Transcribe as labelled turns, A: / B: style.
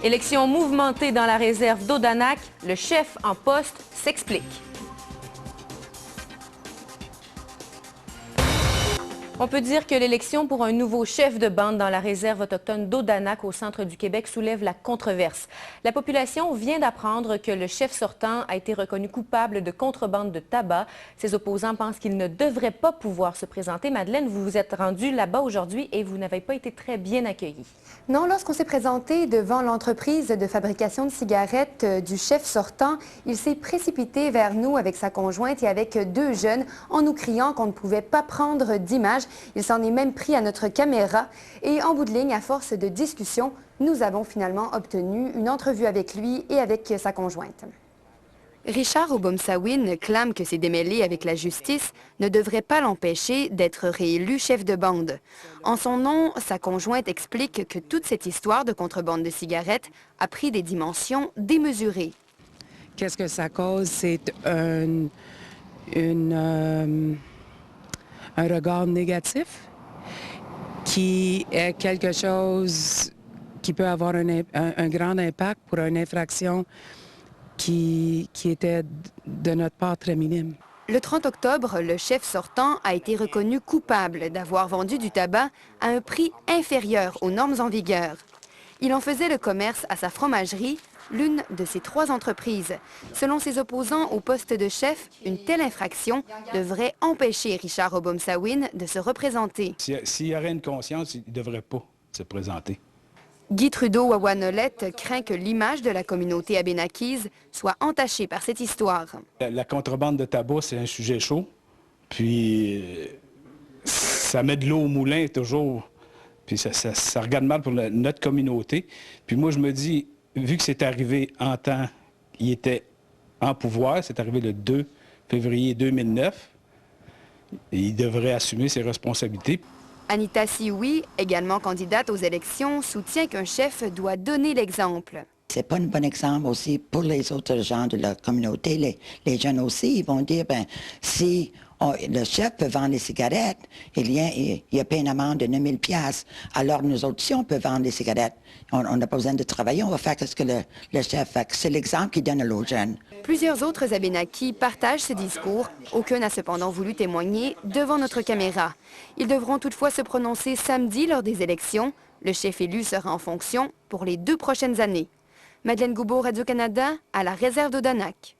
A: Élection mouvementée dans la réserve d'Odanak, le chef en poste s'explique. On peut dire que l'élection pour un nouveau chef de bande dans la réserve autochtone d'Odanak au centre du Québec soulève la controverse. La population vient d'apprendre que le chef sortant a été reconnu coupable de contrebande de tabac. Ses opposants pensent qu'il ne devrait pas pouvoir se présenter. Madeleine, vous vous êtes rendue là-bas aujourd'hui et vous n'avez pas été très bien accueillie.
B: Non, lorsqu'on s'est présenté devant l'entreprise de fabrication de cigarettes du chef sortant, il s'est précipité vers nous avec sa conjointe et avec deux jeunes en nous criant qu'on ne pouvait pas prendre d'images. Il s'en est même pris à notre caméra et en bout de ligne, à force de discussion, nous avons finalement obtenu une entrevue avec lui et avec sa conjointe. Richard Obomsawin clame que ses démêlés avec la justice ne devraient pas l'empêcher d'être réélu chef de bande. En son nom, sa conjointe explique que toute cette histoire de contrebande de cigarettes a pris des dimensions démesurées.
C: Qu'est-ce que ça cause? C'est un regard négatif qui est quelque chose qui peut avoir un grand impact pour une infraction qui était de notre part très minime.
B: Le 30 octobre, le chef sortant a été reconnu coupable d'avoir vendu du tabac à un prix inférieur aux normes en vigueur. Il en faisait le commerce à sa fromagerie, l'une de ses 3 entreprises. Selon ses opposants au poste de chef, une telle infraction devrait empêcher Richard Obomsawin de se représenter.
D: S'il y aurait une conscience, il ne devrait pas se présenter.
B: Guy Trudeau-Wawanolette craint que l'image de la communauté abénaquise soit entachée par cette histoire.
D: La contrebande de tabac, c'est un sujet chaud. Puis, ça met de l'eau au moulin toujours. Puis, ça regarde mal pour notre communauté. Puis, moi, je me dis, vu que c'est arrivé en temps, il était en pouvoir, c'est arrivé le 2 février 2009, il devrait assumer ses responsabilités.
B: Anita Sioui, également candidate aux élections, soutient qu'un chef doit donner l'exemple.
E: C'est pas un bon exemple aussi pour les autres gens de la communauté. Les jeunes aussi, ils vont dire, ben si le chef peut vendre les cigarettes, il y a payé une amende de 9 000 $. Alors nous autres, si on peut vendre les cigarettes, on n'a pas besoin de travailler, on va faire ce que le chef fait. C'est l'exemple qu'il donne aux jeunes.
B: Plusieurs autres Abénakis partagent ce discours. Aucun n'a cependant voulu témoigner devant notre caméra. Ils devront toutefois se prononcer samedi lors des élections. Le chef élu sera en fonction pour les 2 prochaines années. Madeleine Goubeau, Radio-Canada, à la réserve d'Odanak.